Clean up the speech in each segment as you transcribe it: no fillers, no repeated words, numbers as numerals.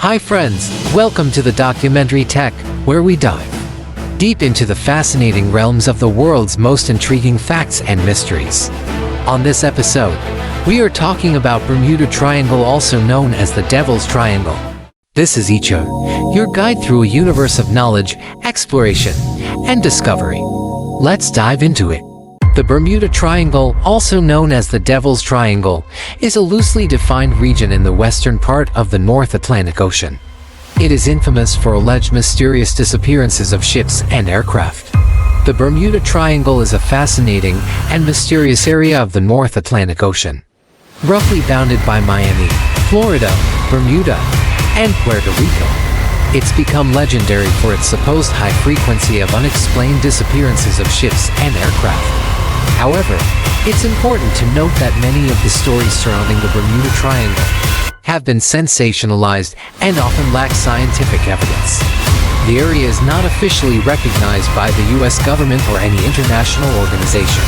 Hi friends, welcome to the Documentary Tech, where we dive deep into the fascinating realms of the world's most intriguing facts and mysteries. On this episode, we are talking about Bermuda Triangle, also known as the Devil's Triangle. This is Icho, your guide through a universe of knowledge, exploration, and discovery. Let's dive into it. The Bermuda Triangle, also known as the Devil's Triangle, is a loosely defined region in the western part of the North Atlantic Ocean. It is infamous for alleged mysterious disappearances of ships and aircraft. The Bermuda Triangle is a fascinating and mysterious area of the North Atlantic Ocean. Roughly bounded by Miami, Florida, Bermuda, and Puerto Rico, it's become legendary for its supposed high frequency of unexplained disappearances of ships and aircraft. However, it's important to note that many of the stories surrounding the Bermuda Triangle have been sensationalized and often lack scientific evidence. The area is not officially recognized by the US government or any international organization,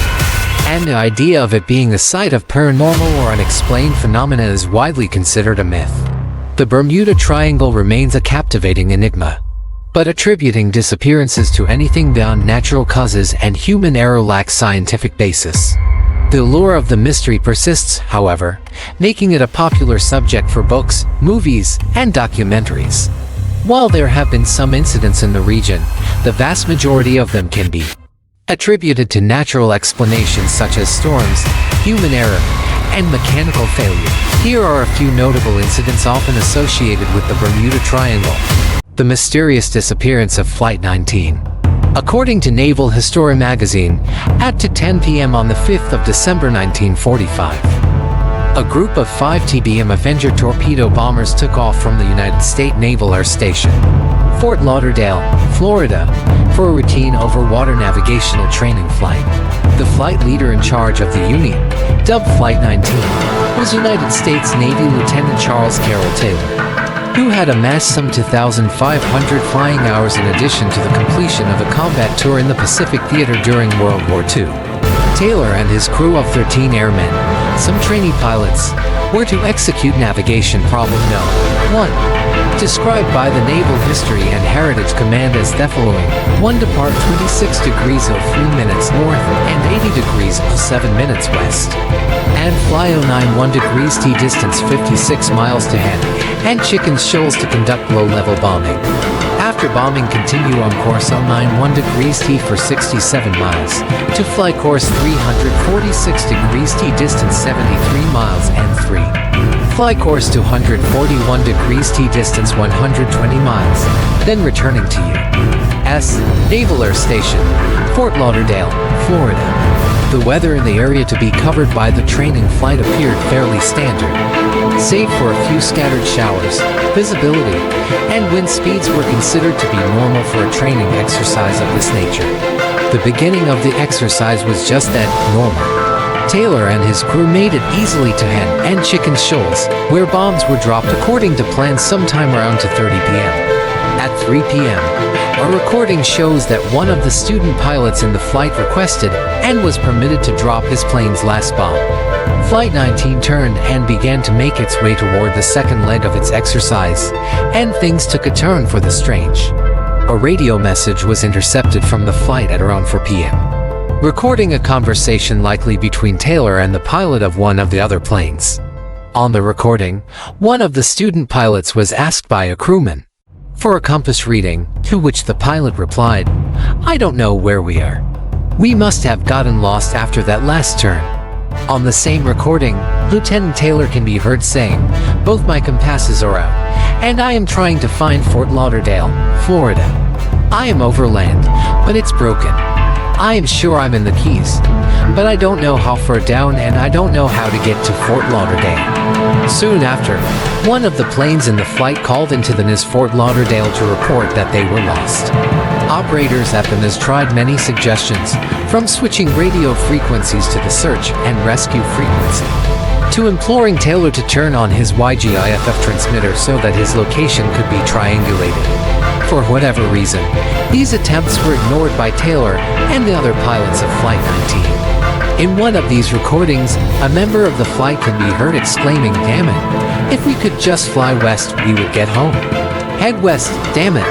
and the idea of it being a site of paranormal or unexplained phenomena is widely considered a myth. The Bermuda Triangle remains a captivating enigma, but attributing disappearances to anything beyond natural causes and human error lacks scientific basis. The allure of the mystery persists, however, making it a popular subject for books, movies, and documentaries. While there have been some incidents in the region, the vast majority of them can be attributed to natural explanations such as storms, human error, and mechanical failure. Here are a few notable incidents often associated with the Bermuda Triangle. The mysterious disappearance of Flight 19. According to Naval History magazine, at 10 p.m. on the 5th of December 1945, a group of 5 TBM Avenger torpedo bombers took off from the United States Naval Air Station, Fort Lauderdale, Florida, for a routine overwater navigational training flight. The flight leader in charge of the unit, dubbed Flight 19, was United States Navy Lieutenant Charles Carroll Taylor, who had amassed some 2,500 flying hours in addition to the completion of a combat tour in the Pacific Theater during World War II. Taylor and his crew of 13 airmen, some trainee pilots, were to execute navigation problem No. 1, described by the Naval History and Heritage Command as the following: 1. Depart 26 degrees 03 minutes north and 80 degrees 07 minutes west, and fly 091 degrees T, distance 56 miles to hand, and Chicken Shoals to conduct low-level bombing. After bombing, continue on course 091 degrees T for 67 miles, to fly course 346 degrees T, distance 73 miles and 3. Fly course 241 degrees T, distance 120 miles, then returning to U.S. Naval Air Station, Fort Lauderdale, Florida. The weather in the area to be covered by the training flight appeared fairly standard, save for a few scattered showers. Visibility and wind speeds were considered to be normal for a training exercise of this nature. The beginning of the exercise was just that, normal. Taylor and his crew made it easily to Hen and Chicken Shoals, where bombs were dropped according to plan sometime around 2:30 p.m. At 3 p.m., a recording shows that one of the student pilots in the flight requested and was permitted to drop his plane's last bomb. Flight 19 turned and began to make its way toward the second leg of its exercise, and things took a turn for the strange. A radio message was intercepted from the flight at around 4 p.m., recording a conversation likely between Taylor and the pilot of one of the other planes. On the recording, one of the student pilots was asked by a crewman for a compass reading, to which the pilot replied, "I don't know where we are. We must have gotten lost after that last turn." On the same recording, Lieutenant Taylor can be heard saying, "Both my compasses are out, and I am trying to find Fort Lauderdale, Florida. I am overland, but it's broken. I am sure I'm in the Keys, but I don't know how far down and I don't know how to get to Fort Lauderdale." Soon after, one of the planes in the flight called into the NIS Fort Lauderdale to report that they were lost. Operators at the NIS tried many suggestions, from switching radio frequencies to the search and rescue frequency, to imploring Taylor to turn on his YGIFF transmitter so that his location could be triangulated. For whatever reason, these attempts were ignored by Taylor and the other pilots of Flight 19. In one of these recordings, a member of the flight can be heard exclaiming, "Damn it. If we could just fly west, we would get home. Head west, damn it."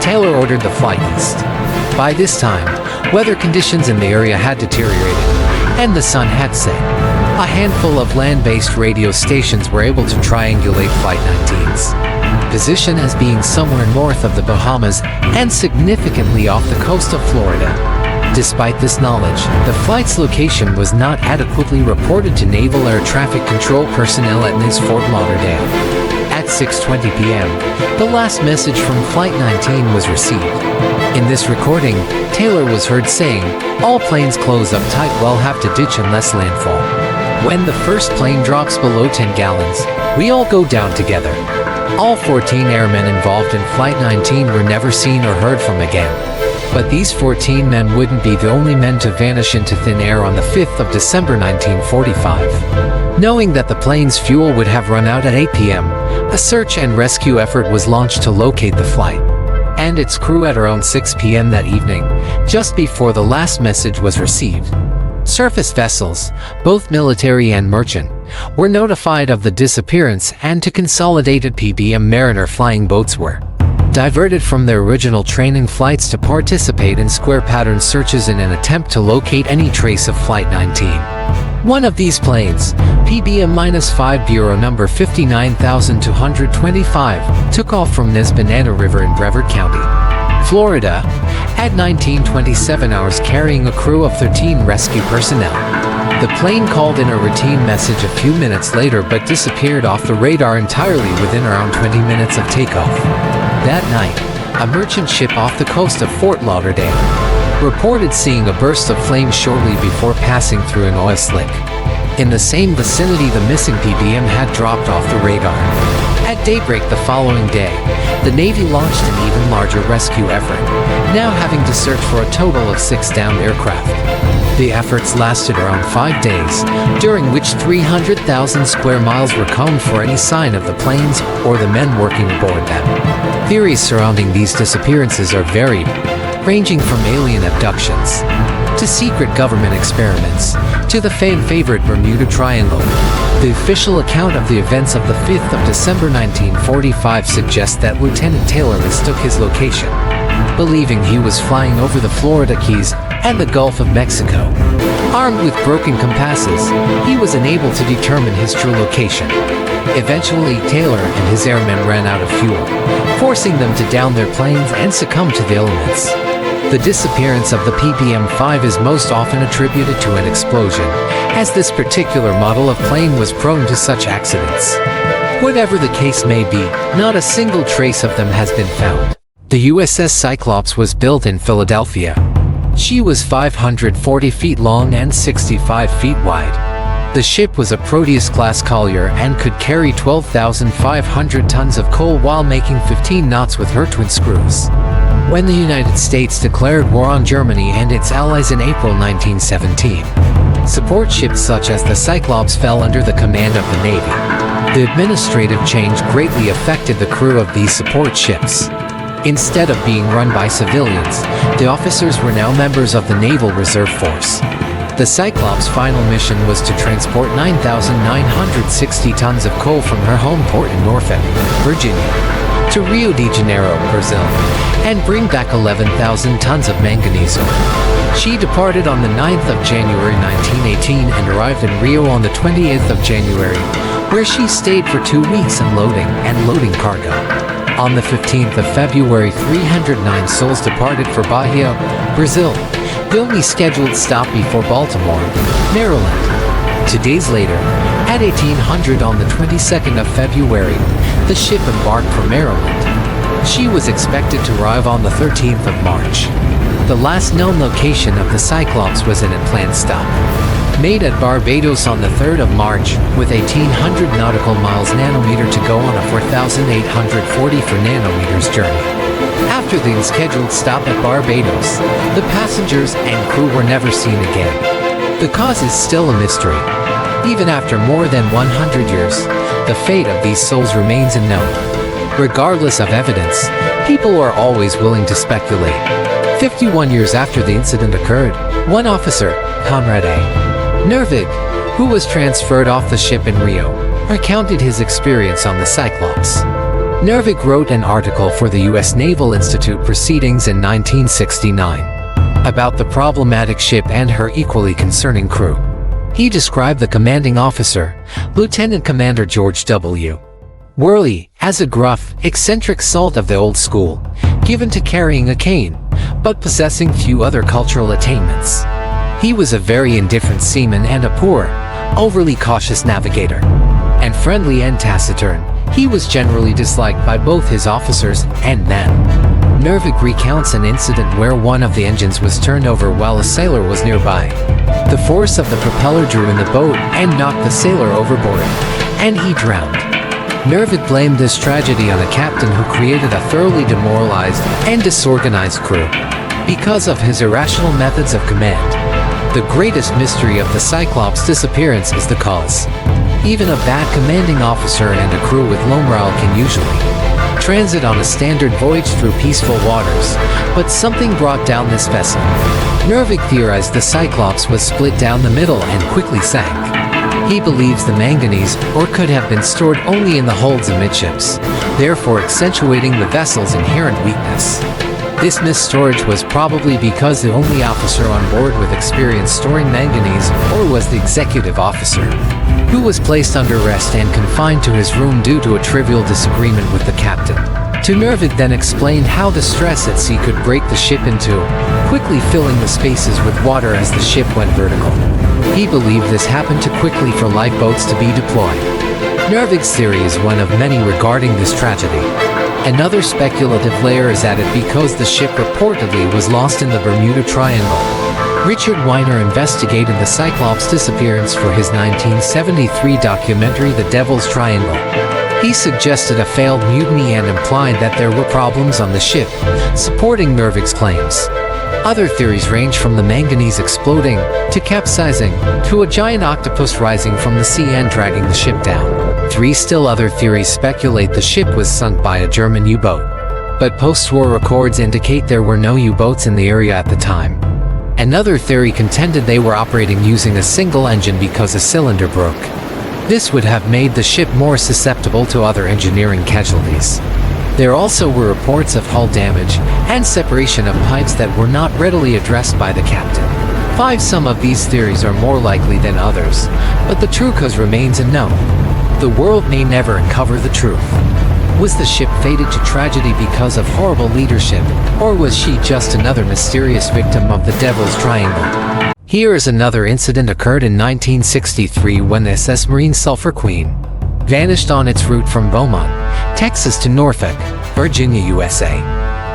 Taylor ordered the flight east. By this time, weather conditions in the area had deteriorated, and the sun had set. A handful of land-based radio stations were able to triangulate Flight 19's position as being somewhere north of the Bahamas and significantly off the coast of Florida. Despite this knowledge, the flight's location was not adequately reported to Naval Air Traffic Control personnel at NIS Fort Lauderdale. At 6:20 p.m., the last message from Flight 19 was received. In this recording, Taylor was heard saying, "All planes close up tight, we'll have to ditch unless landfall. When the first plane drops below 10 gallons, we all go down together." All 14 airmen involved in Flight 19 were never seen or heard from again. But these 14 men wouldn't be the only men to vanish into thin air on the 5th of December 1945. Knowing that the plane's fuel would have run out at 8 p.m., a search and rescue effort was launched to locate the flight and its crew at around 6 p.m. that evening, just before the last message was received. Surface vessels, both military and merchant, were notified of the disappearance, and two consolidated PBM Mariner flying boats were diverted from their original training flights to participate in square pattern searches in an attempt to locate any trace of Flight 19. One of these planes, PBM-5 Bureau number 59225, took off from NIS Banana River in Brevard County, Florida, at 19:27 hours, carrying a crew of 13 rescue personnel. The plane called in a routine message a few minutes later but disappeared off the radar entirely within around 20 minutes of takeoff. That night, a merchant ship off the coast of Fort Lauderdale reported seeing a burst of flames shortly before passing through an oil slick. In the same vicinity, the missing PBM had dropped off the radar. At daybreak the following day, the Navy launched an even larger rescue effort, now having to search for a total of 6 downed aircraft. The efforts lasted around 5 days, during which 300,000 square miles were combed for any sign of the planes or the men working aboard them. Theories surrounding these disappearances are varied, ranging from alien abductions to secret government experiments to the fan-favorite Bermuda Triangle. The official account of the events of the 5th of December 1945 suggests that Lieutenant Taylor mistook his location, believing he was flying over the Florida Keys and the Gulf of Mexico. Armed with broken compasses, he was unable to determine his true location. Eventually, Taylor and his airmen ran out of fuel, forcing them to down their planes and succumb to the elements. The disappearance of the PBM-5 is most often attributed to an explosion, as this particular model of plane was prone to such accidents. Whatever the case may be, not a single trace of them has been found. The USS Cyclops was built in Philadelphia. She was 540 feet long and 65 feet wide. The ship was a Proteus-class collier and could carry 12,500 tons of coal while making 15 knots with her twin screws. When the United States declared war on Germany and its allies in April 1917, support ships such as the Cyclops fell under the command of the Navy. The administrative change greatly affected the crew of these support ships. Instead of being run by civilians, the officers were now members of the Naval Reserve Force. The Cyclops' final mission was to transport 9,960 tons of coal from her home port in Norfolk, Virginia, to Rio de Janeiro, Brazil, and bring back 11,000 tons of manganese ore. She departed on the 9th of January 1918 and arrived in Rio on the 28th of January, where she stayed for 2 weeks unloading and loading cargo. On the 15th of February, 309 souls departed for Bahia, Brazil, the only scheduled stop before Baltimore, Maryland. 2 days later, at 1800 on the 22nd of February, the ship embarked for Maryland. She was expected to arrive on the 13th of March. The last known location of the Cyclops was an unplanned stop, made at Barbados on the 3rd of March, with 1,800 nautical miles nanometer to go on a 4,844 nanometers journey. After the unscheduled stop at Barbados, the passengers and crew were never seen again. The cause is still a mystery. Even after more than 100 years, the fate of these souls remains unknown. Regardless of evidence, people are always willing to speculate. 51 years after the incident occurred, one officer, Conrad A. Nervig, who was transferred off the ship in Rio, recounted his experience on the Cyclops. Nervig wrote an article for the U.S. Naval Institute Proceedings in 1969 about the problematic ship and her equally concerning crew. He described the commanding officer, Lieutenant Commander George W. Worley, as a gruff, eccentric salt of the old school, given to carrying a cane, but possessing few other cultural attainments. He was a very indifferent seaman and a poor, overly cautious navigator. And friendly and taciturn, he was generally disliked by both his officers and men. Nervig recounts an incident where one of the engines was turned over while a sailor was nearby. The force of the propeller drew in the boat and knocked the sailor overboard, and he drowned. Nervig blamed this tragedy on a captain who created a thoroughly demoralized and disorganized crew because of his irrational methods of command. The greatest mystery of the Cyclops' disappearance is the cause. Even a bad commanding officer and a crew with low morale can usually transit on a standard voyage through peaceful waters, but something brought down this vessel. Nervig theorized the Cyclops was split down the middle and quickly sank. He believes the manganese ore could have been stored only in the holds amidships, therefore accentuating the vessel's inherent weakness. This misstorage was probably because the only officer on board with experience storing manganese ore was the executive officer, who was placed under arrest and confined to his room due to a trivial disagreement with the captain. Nervig then explained how the stress at sea could break the ship in two, quickly filling the spaces with water as the ship went vertical. He believed this happened too quickly for lifeboats to be deployed. Nervig's theory is one of many regarding this tragedy. Another speculative layer is added because the ship reportedly was lost in the Bermuda Triangle. Richard Weiner investigated the Cyclops' disappearance for his 1973 documentary The Devil's Triangle. He suggested a failed mutiny and implied that there were problems on the ship, supporting Nervig's claims. Other theories range from the manganese exploding, to capsizing, to a giant octopus rising from the sea and dragging the ship down. Three still other theories speculate the ship was sunk by a German U-boat, but post-war records indicate there were no U-boats in the area at the time. Another theory contended they were operating using a single engine because a cylinder broke. This would have made the ship more susceptible to other engineering casualties. There also were reports of hull damage and separation of pipes that were not readily addressed by the captain. Some of these theories are more likely than others, but the true cause remains unknown. The world may never uncover the truth. Was the ship fated to tragedy because of horrible leadership, or was she just another mysterious victim of the Devil's Triangle? Here is another incident occurred in 1963 when the SS Marine Sulphur Queen vanished on its route from Beaumont, Texas to Norfolk, Virginia, USA.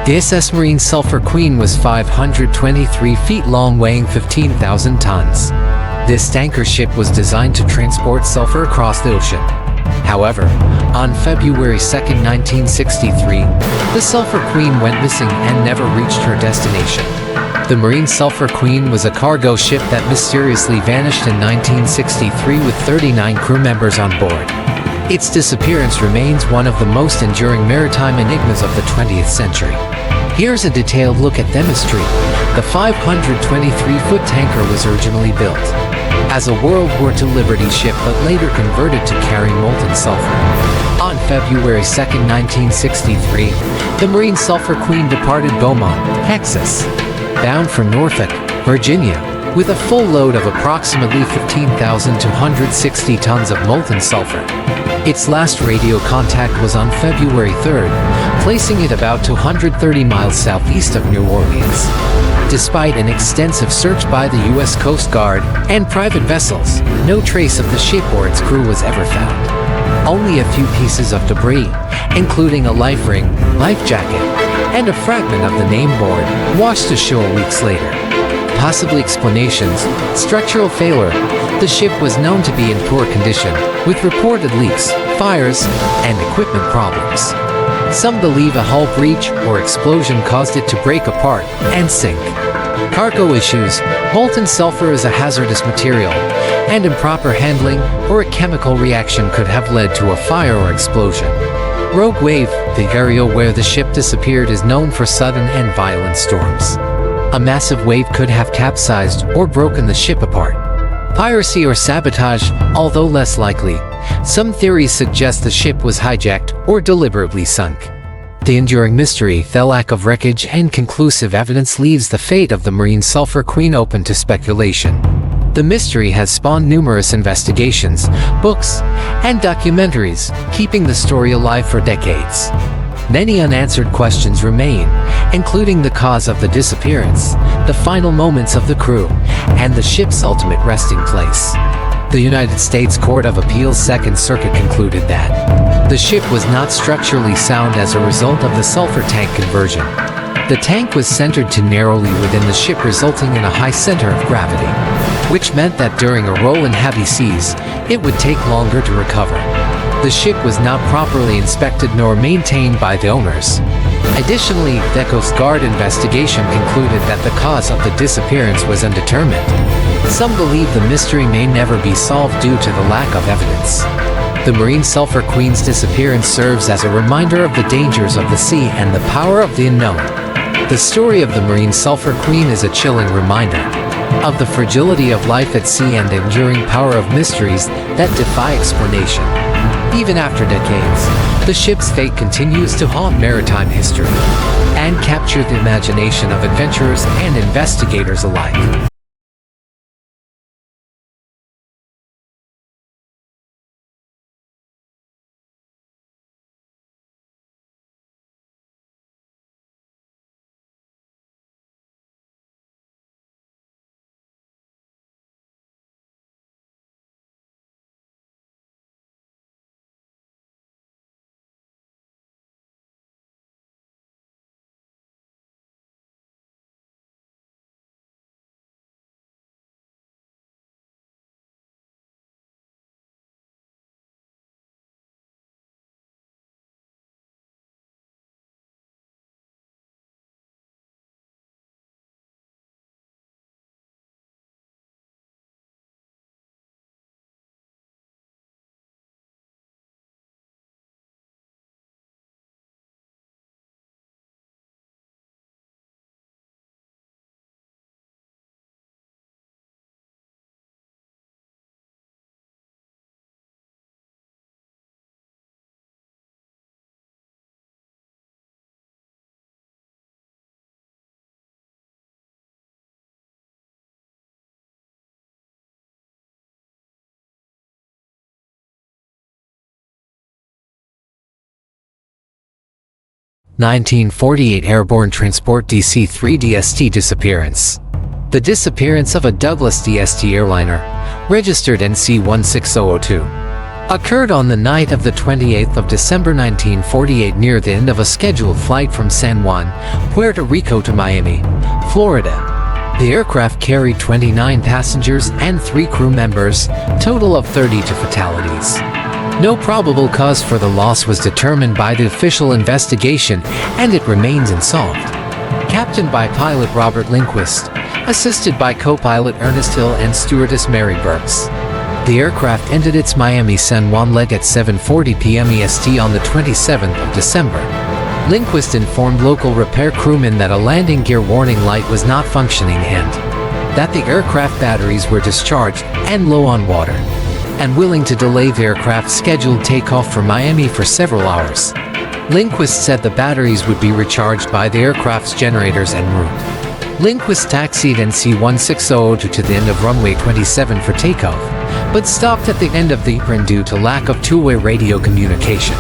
The SS Marine Sulphur Queen was 523 feet long, weighing 15,000 tons. This tanker ship was designed to transport sulfur across the ocean. However, on February 2, 1963, the Sulphur Queen went missing and never reached her destination. The Marine Sulphur Queen was a cargo ship that mysteriously vanished in 1963 with 39 crew members on board. Its disappearance remains one of the most enduring maritime enigmas of the 20th century. Here's a detailed look at the mystery. The 523-foot tanker was originally built as a World War II Liberty ship but later converted to carry molten sulfur. On February 2, 1963, the Marine Sulphur Queen departed Beaumont, Texas, bound for Norfolk, Virginia, with a full load of approximately 15,260 tons of molten sulfur. Its last radio contact was on February 3rd, placing it about 230 miles southeast of New Orleans. Despite an extensive search by the U.S. Coast Guard and private vessels, no trace of the ship or its crew was ever found. Only a few pieces of debris, including a life ring, life jacket, and a fragment of the name board, washed ashore weeks later. Possible explanations: structural failure. The ship was known to be in poor condition, with reported leaks, fires, and equipment problems. Some believe a hull breach or explosion caused it to break apart and sink. Cargo issues. Molten sulfur is a hazardous material, and improper handling or a chemical reaction could have led to a fire or explosion. Rogue wave. The area where the ship disappeared is known for sudden and violent storms. A massive wave could have capsized or broken the ship apart. Piracy or sabotage, although less likely. Some theories suggest the ship was hijacked or deliberately sunk. The enduring mystery, the lack of wreckage and conclusive evidence leaves the fate of the Marine Sulphur Queen open to speculation. The mystery has spawned numerous investigations, books, and documentaries, keeping the story alive for decades. Many unanswered questions remain, including the cause of the disappearance, the final moments of the crew, and the ship's ultimate resting place. The United States Court of Appeals Second Circuit concluded that the ship was not structurally sound as a result of the sulfur tank conversion. The tank was centered too narrowly within the ship, resulting in a high center of gravity, which meant that during a roll in heavy seas, it would take longer to recover. The ship was not properly inspected nor maintained by the owners. Additionally, the Coast Guard investigation concluded that the cause of the disappearance was undetermined. Some believe the mystery may never be solved due to the lack of evidence. The Marine Sulphur Queen's disappearance serves as a reminder of the dangers of the sea and the power of the unknown. The story of the Marine Sulphur Queen is a chilling reminder of the fragility of life at sea and the enduring power of mysteries that defy explanation. Even after decades, the ship's fate continues to haunt maritime history and capture the imagination of adventurers and investigators alike. (1948) Airborne Transport DC-3 DST disappearance. The disappearance of a Douglas DST airliner, registered NC-16002, occurred on the night of the 28th of December 1948 near the end of a scheduled flight from San Juan, Puerto Rico to Miami, Florida. The aircraft carried 29 passengers and 3 crew members, total of 32 fatalities. No probable cause for the loss was determined by the official investigation, and it remains unsolved. Captained by pilot Robert Lindquist, assisted by co-pilot Ernest Hill and stewardess Mary Burks. The aircraft ended its Miami-San Juan leg at 7:40 p.m. EST on the 27th of December. Lindquist informed local repair crewmen that a landing gear warning light was not functioning and that the aircraft batteries were discharged and low on water, and willing to delay the aircraft's scheduled takeoff for Miami for several hours. Lindquist said the batteries would be recharged by the aircraft's generators en route. Lindquist taxied NC-16002 to the end of runway 27 for takeoff, but stopped at the end of the apron due to lack of two-way radio communication.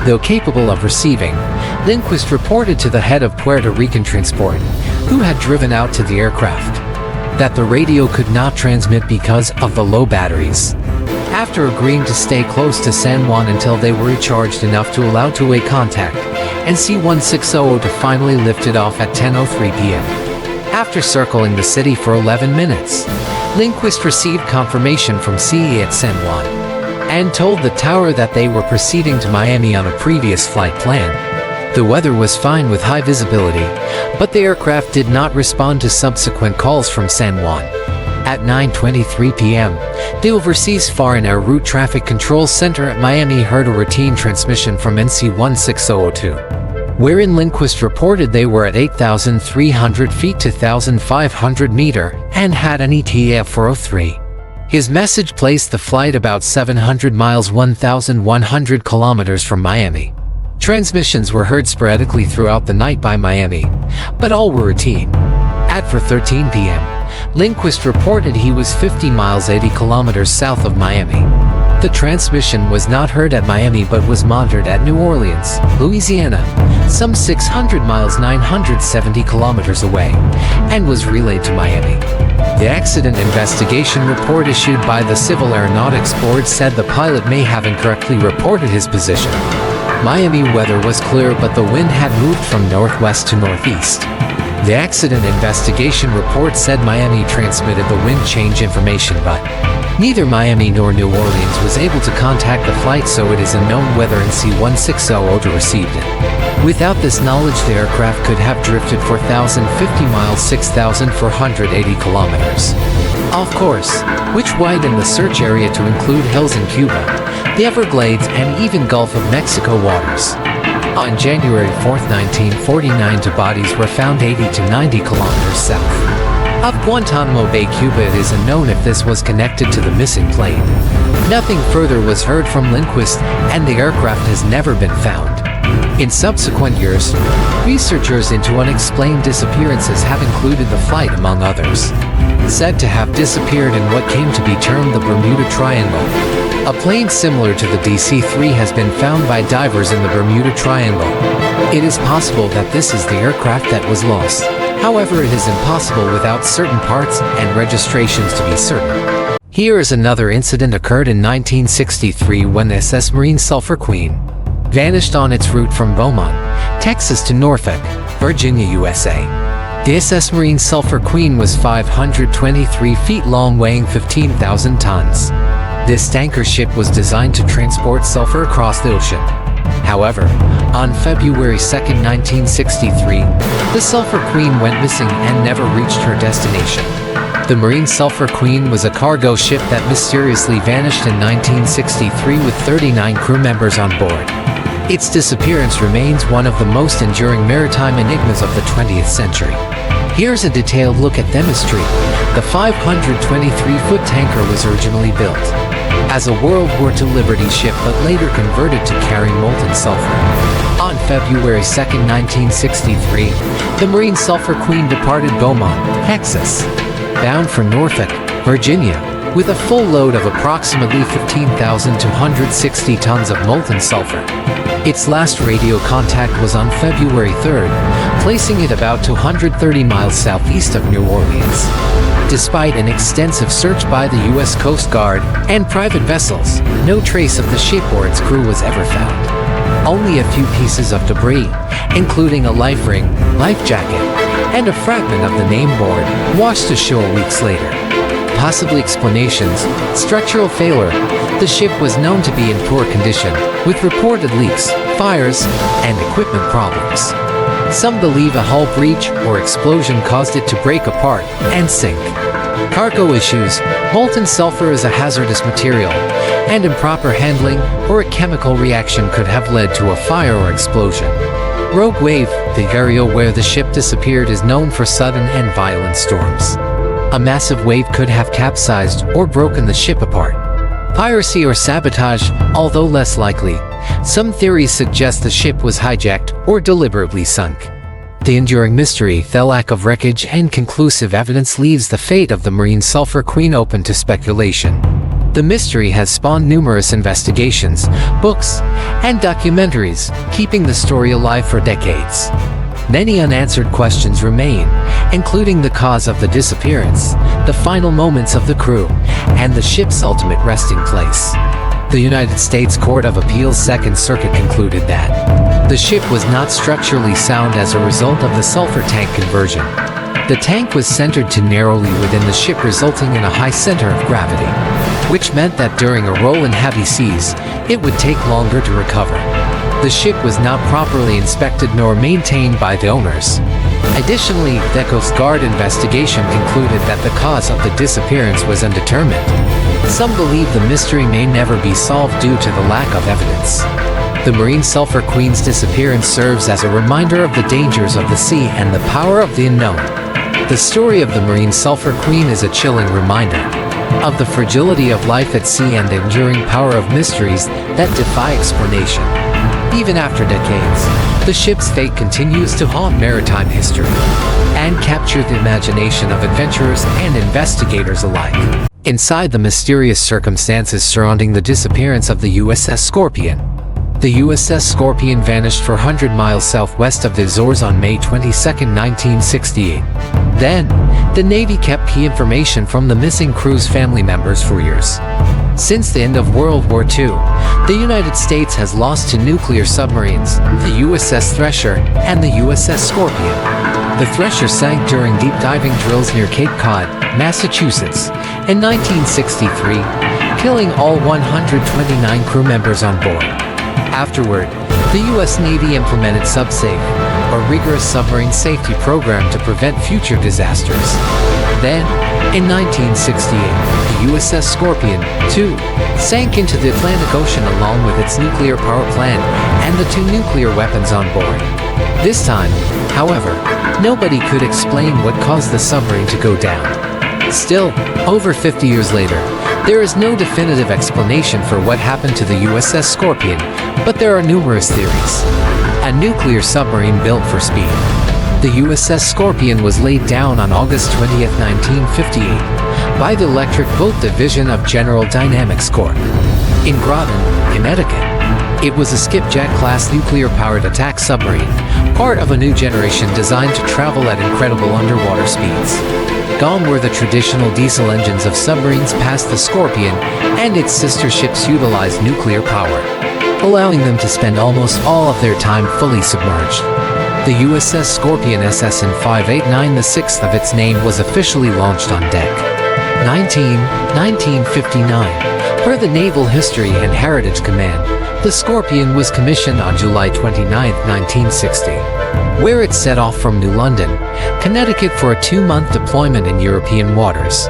Though capable of receiving, Lindquist reported to the head of Puerto Rican Transport, who had driven out to the aircraft, that the radio could not transmit because of the low batteries. After agreeing to stay close to San Juan until they were recharged enough to allow two-way contact, NC-16002 finally lifted off at 10:03 p.m. After circling the city for 11 minutes, Lindquist received confirmation from CE at San Juan and told the tower that they were proceeding to Miami on a previous flight plan. The weather was fine with high visibility, but the aircraft did not respond to subsequent calls from San Juan. At 9:23 p.m., the Overseas Foreign Air Route Traffic Control Center at Miami heard a routine transmission from NC-16002, wherein Lindquist reported they were at 8,300 feet to 1,500 meters and had an ETA of 403. His message placed the flight about 700 miles 1,100 kilometers from Miami. Transmissions were heard sporadically throughout the night by Miami, but all were routine. At 4:13 p.m., Lindquist reported he was 50 miles 80 kilometers south of Miami. The transmission was not heard at Miami but was monitored at New Orleans, Louisiana, some 600 miles 970 kilometers away, and was relayed to Miami. The accident investigation report issued by the Civil Aeronautics Board said the pilot may have incorrectly reported his position. Miami weather was clear, but the wind had moved from northwest to northeast. The accident investigation report said Miami transmitted the wind change information, but neither Miami nor New Orleans was able to contact the flight, so it is unknown whether NC-160 Oda received it. Without this knowledge, the aircraft could have drifted 4,050 miles 6,480 kilometers off course, which widened the search area to include hills in Cuba, the Everglades, and even Gulf of Mexico waters. On January 4, 1949, two bodies were found 80 to 90 kilometers south of Guantanamo Bay, Cuba. It is unknown if this was connected to the missing plane. Nothing further was heard from Lindquist, and the aircraft has never been found. In subsequent years, researchers into unexplained disappearances have included the flight among others. Said to have disappeared in what came to be termed the Bermuda Triangle. A plane similar to the DC-3 has been found by divers in the Bermuda Triangle. It is possible that this is the aircraft that was lost. However, it is impossible without certain parts and registrations to be certain. Here is another incident occurred in 1963 when the SS Marine Sulphur Queen vanished on its route from Beaumont, Texas to Norfolk, Virginia, USA. The SS Marine Sulphur Queen was 523 feet long, weighing 15,000 tons. This tanker ship was designed to transport sulfur across the ocean. However, on February 2, 1963, the Sulphur Queen went missing and never reached her destination. The Marine Sulphur Queen was a cargo ship that mysteriously vanished in 1963 with 39 crew members on board. Its disappearance remains one of the most enduring maritime enigmas of the 20th century. Here's a detailed look at the mystery. The 523-foot tanker was originally built as a World War II Liberty ship, but later converted to carry molten sulfur. On February 2, 1963, the Marine Sulphur Queen departed Beaumont, Texas, bound for Norfolk, Virginia, with a full load of approximately 15,260 tons of molten sulfur. Its last radio contact was on February 3rd, placing it about 230 miles southeast of New Orleans. Despite an extensive search by the U.S. Coast Guard and private vessels, no trace of the ship or its crew was ever found. Only a few pieces of debris, including a life ring, life jacket, and a fragment of the name board, washed ashore weeks later. Possible explanations: structural failure. The ship was known to be in poor condition, with reported leaks, fires, and equipment problems. Some believe a hull breach or explosion caused it to break apart and sink. Cargo issues. Molten sulfur is a hazardous material, and improper handling or a chemical reaction could have led to a fire or explosion. Rogue wave. The area where the ship disappeared is known for sudden and violent storms. A massive wave could have capsized or broken the ship apart. Piracy or sabotage, although less likely. Some theories suggest the ship was hijacked or deliberately sunk. The enduring mystery. The lack of wreckage and conclusive evidence leaves the fate of the Marine Sulphur Queen open to speculation. The mystery has spawned numerous investigations, books, and documentaries, keeping the story alive for decades. Many unanswered questions remain, including the cause of the disappearance, the final moments of the crew, and the ship's ultimate resting place. The United States Court of Appeals Second Circuit concluded that the ship was not structurally sound as a result of the sulfur tank conversion. The tank was centered too narrowly within the ship, resulting in a high center of gravity, which meant that during a roll in heavy seas, it would take longer to recover. The ship was not properly inspected nor maintained by the owners. Additionally, the Coast Guard investigation concluded that the cause of the disappearance was undetermined. Some believe the mystery may never be solved due to the lack of evidence. The Marine Sulphur Queen's disappearance serves as a reminder of the dangers of the sea and the power of the unknown. The story of the Marine Sulphur Queen is a chilling reminder of the fragility of life at sea and the enduring power of mysteries that defy explanation. Even after decades, the ship's fate continues to haunt maritime history and capture the imagination of adventurers and investigators alike. Inside the mysterious circumstances surrounding the disappearance of the USS Scorpion. The USS Scorpion vanished 400 miles southwest of the Azores on May 22, 1968. Then, the Navy kept key information from the missing crew's family members for years. Since the end of World War II, the United States has lost two nuclear submarines, the USS Thresher and the USS Scorpion. The Thresher sank during deep diving drills near Cape Cod, Massachusetts, in 1963, killing all 129 crew members on board. Afterward, the U.S. Navy implemented SubSafe, a rigorous submarine safety program to prevent future disasters. Then, in 1968, the USS Scorpion, too, sank into the Atlantic Ocean along with its nuclear power plant and the two nuclear weapons on board. This time, however, nobody could explain what caused the submarine to go down. Still, over 50 years later, there is no definitive explanation for what happened to the USS Scorpion, but there are numerous theories. A nuclear submarine built for speed. The USS Scorpion was laid down on August 20, 1958, by the Electric Boat Division of General Dynamics Corps. In Groton, Connecticut, it was a Skipjack-class nuclear-powered attack submarine, part of a new generation designed to travel at incredible underwater speeds. Gone were the traditional diesel engines of submarines past the Scorpion, and its sister ships utilized nuclear power, allowing them to spend almost all of their time fully submerged. The USS Scorpion SS in 589, the sixth of its name, was officially launched on deck. 1959. Per the Naval History and Heritage Command, the Scorpion was commissioned on July 29, 1960, where it set off from New London, Connecticut for a 2-month deployment in European waters.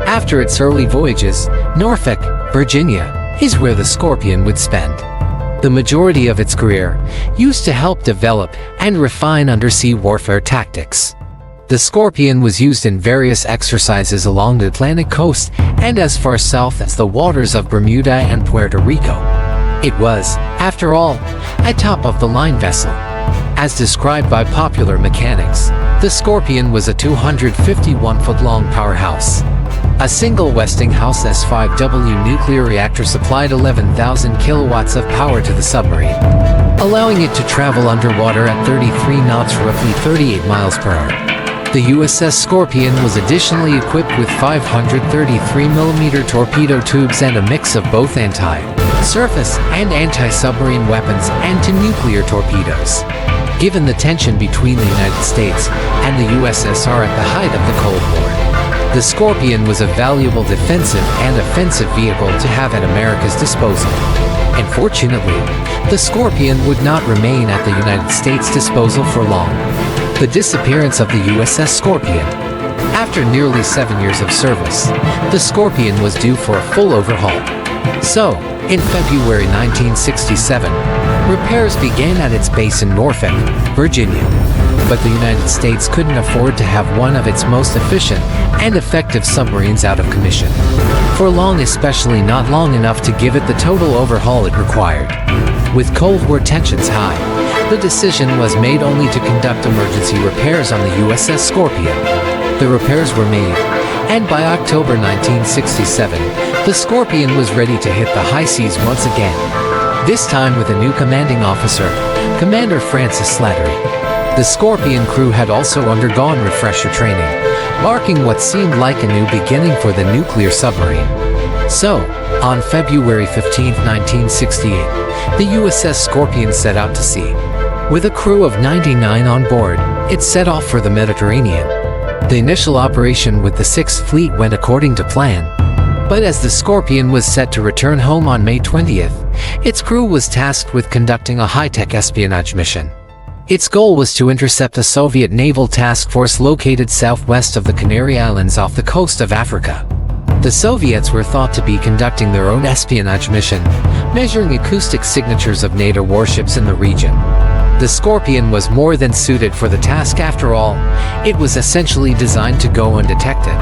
After its early voyages, Norfolk, Virginia, is where the Scorpion would spend the majority of its career, used to help develop and refine undersea warfare tactics. The Scorpion was used in various exercises along the Atlantic coast and as far south as the waters of Bermuda and Puerto Rico. It was, after all, a top-of-the-line vessel. As described by popular mechanics, the Scorpion was a 251-foot-long powerhouse. A single Westinghouse S5W nuclear reactor supplied 11,000 kilowatts of power to the submarine, allowing it to travel underwater at 33 knots, roughly 38 miles per hour. The USS Scorpion was additionally equipped with 533mm torpedo tubes and a mix of both anti-surface and anti-submarine weapons and two nuclear torpedoes. Given the tension between the United States and the USSR at the height of the Cold War, the Scorpion was a valuable defensive and offensive vehicle to have at America's disposal. Unfortunately, the Scorpion would not remain at the United States' disposal for long. The disappearance of the USS Scorpion. After nearly 7 years of service, the Scorpion was due for a full overhaul. So, in February 1967, repairs began at its base in Norfolk, Virginia. But the United States couldn't afford to have one of its most efficient and effective submarines out of commission for long, especially not long enough to give it the total overhaul it required. With Cold War tensions high, the decision was made only to conduct emergency repairs on the USS Scorpion. The repairs were made, and by October 1967, the Scorpion was ready to hit the high seas once again, this time with a new commanding officer, Commander Francis Slattery. The Scorpion crew had also undergone refresher training, marking what seemed like a new beginning for the nuclear submarine. So, on February 15, 1968, the USS Scorpion set out to sea. With a crew of 99 on board, it set off for the Mediterranean. The initial operation with the 6th Fleet went according to plan. But as the Scorpion was set to return home on May 20th, its crew was tasked with conducting a high-tech espionage mission. Its goal was to intercept a Soviet naval task force located southwest of the Canary Islands off the coast of Africa. The Soviets were thought to be conducting their own espionage mission, measuring acoustic signatures of NATO warships in the region. The Scorpion was more than suited for the task after all. It was essentially designed to go undetected.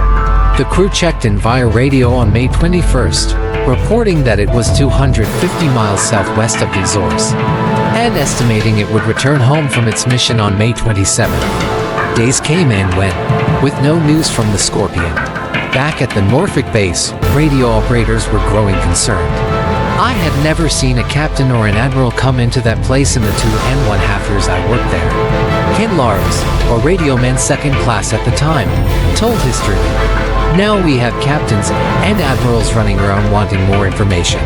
The crew checked in via radio on May 21st, reporting that it was 250 miles southwest of the Azores, and estimating it would return home from its mission on May 27th. Days came and went, with no news from the Scorpion. Back at the Norfolk base, radio operators were growing concerned. I had never seen a captain or an admiral come into that place in the 2.5 years I worked there. Ken Lars, a radio man second class at the time, told history. Now we have captains and admirals running around wanting more information.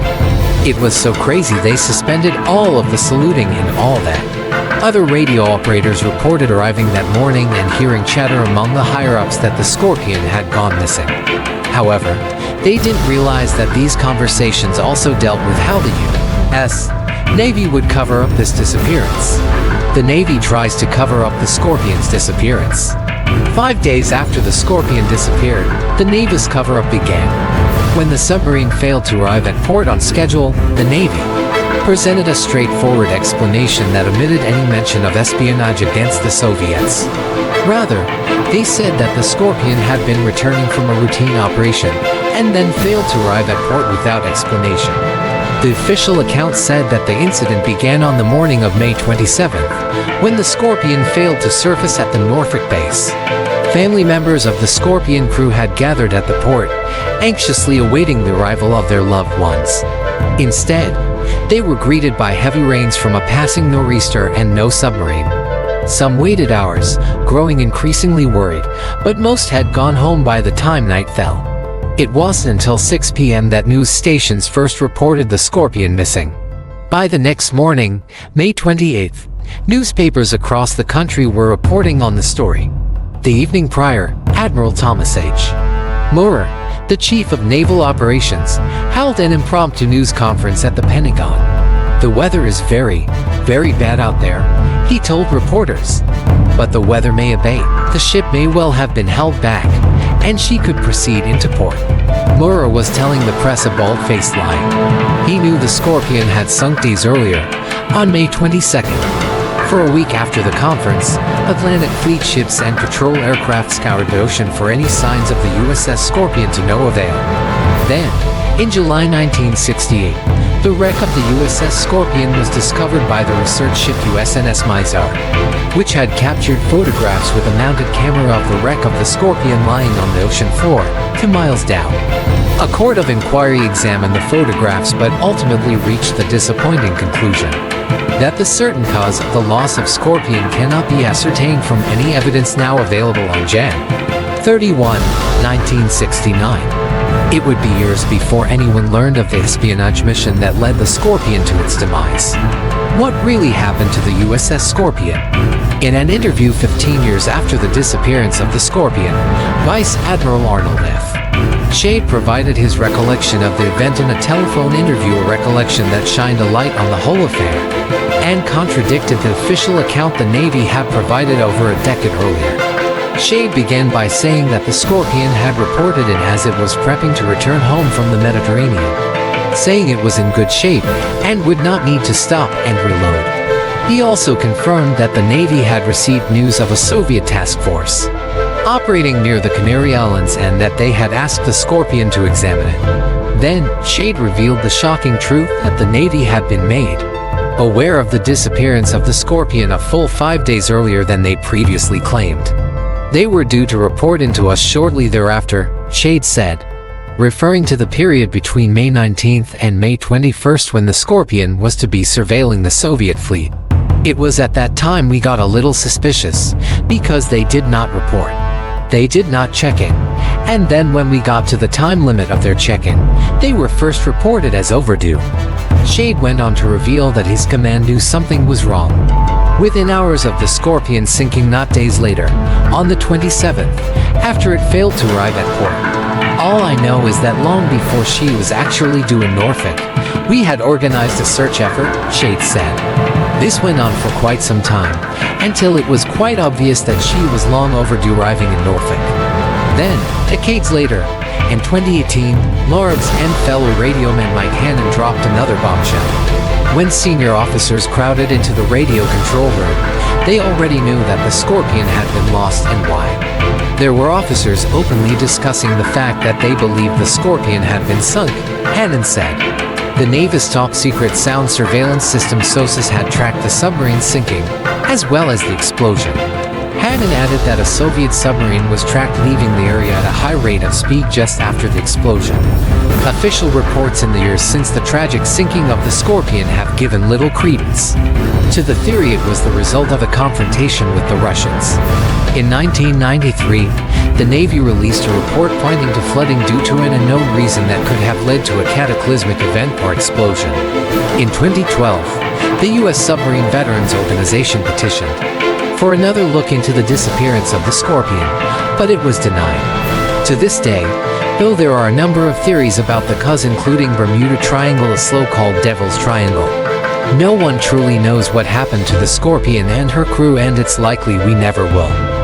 It was so crazy they suspended all of the saluting and all that. Other radio operators reported arriving that morning and hearing chatter among the higher-ups that the Scorpion had gone missing. However, they didn't realize that these conversations also dealt with how the U.S. Navy would cover up this disappearance. The Navy tries to cover up the Scorpion's disappearance. 5 days after the Scorpion disappeared, the Navy's cover-up began. When the submarine failed to arrive at port on schedule, the Navy presented a straightforward explanation that omitted any mention of espionage against the Soviets. Rather, they said that the Scorpion had been returning from a routine operation and then failed to arrive at port without explanation. The official account said that the incident began on the morning of May 27th, when the Scorpion failed to surface at the Norfolk base. Family members of the Scorpion crew had gathered at the port, anxiously awaiting the arrival of their loved ones. Instead, they were greeted by heavy rains from a passing nor'easter and no submarine. Some waited hours, growing increasingly worried, but most had gone home by the time night fell. It wasn't until 6 p.m. that news stations first reported the Scorpion missing. By the next morning, May 28th, newspapers across the country were reporting on the story. The evening prior, Admiral Thomas H. Maurer, the chief of naval operations, held an impromptu news conference at the Pentagon. "The weather is very, very bad out there," he told reporters. "But the weather may abate, the ship may well have been held back, and she could proceed into port." Maurer was telling the press a bald-faced lie. He knew the Scorpion had sunk days earlier, on May 22nd. For a week after the conference, Atlantic Fleet ships and patrol aircraft scoured the ocean for any signs of the USS Scorpion to no avail. Then, in July 1968, the wreck of the USS Scorpion was discovered by the research ship USNS Mizar, which had captured photographs with a mounted camera of the wreck of the Scorpion lying on the ocean floor, 2 miles down. A court of inquiry examined the photographs but ultimately reached the disappointing conclusion that the certain cause of the loss of Scorpion cannot be ascertained from any evidence now available on Jan 31, 1969. It would be years before anyone learned of the espionage mission that led the Scorpion to its demise. What really happened to the USS Scorpion? In an interview 15 years after the disappearance of the Scorpion, Vice Admiral Arnold F. Shade provided his recollection of the event in a telephone interview, a recollection that shined a light on the whole affair and contradicted the official account the Navy had provided over a decade earlier. Shade began by saying that the Scorpion had reported it as it was prepping to return home from the Mediterranean, saying it was in good shape and would not need to stop and reload. He also confirmed that the Navy had received news of a Soviet task force operating near the Canary Islands and that they had asked the Scorpion to examine it. Then, Shade revealed the shocking truth that the Navy had been made aware of the disappearance of the Scorpion a full 5 days earlier than they previously claimed. They were due to report into us shortly thereafter, Shade said, referring to the period between May 19th and May 21st when the Scorpion was to be surveilling the Soviet fleet. It was at that time we got a little suspicious, because they did not report. They did not check in. And then when we got to the time limit of their check-in, they were first reported as overdue. Shade went on to reveal that his command knew something was wrong. Within hours of the Scorpion sinking, not days later, on the 27th, after it failed to arrive at port. All I know is that long before she was actually due in Norfolk, we had organized a search effort, Shade said. This went on for quite some time, until it was quite obvious that she was long overdue arriving in Norfolk. Then, decades later, In 2018, Lawrence and fellow radioman Mike Hannon dropped another bombshell. When senior officers crowded into the radio control room, they already knew that the Scorpion had been lost and why. There were officers openly discussing the fact that they believed the Scorpion had been sunk, Hannon said. The Navy's top-secret sound surveillance system SOSUS had tracked the submarine sinking, as well as the explosion. Hannon added that a Soviet submarine was tracked leaving the area at a high rate of speed just after the explosion. Official reports in the years since the tragic sinking of the Scorpion have given little credence to the theory it was the result of a confrontation with the Russians. In 1993, the Navy released a report pointing to flooding due to an unknown reason that could have led to a cataclysmic event or explosion. In 2012, the U.S. Submarine Veterans Organization petitioned for another look into the disappearance of the Scorpion, but it was denied. To this day, though, there are a number of theories about the cause, including Bermuda Triangle, a so-called Devil's Triangle. No one truly knows what happened to the Scorpion and her crew, and it's likely we never will.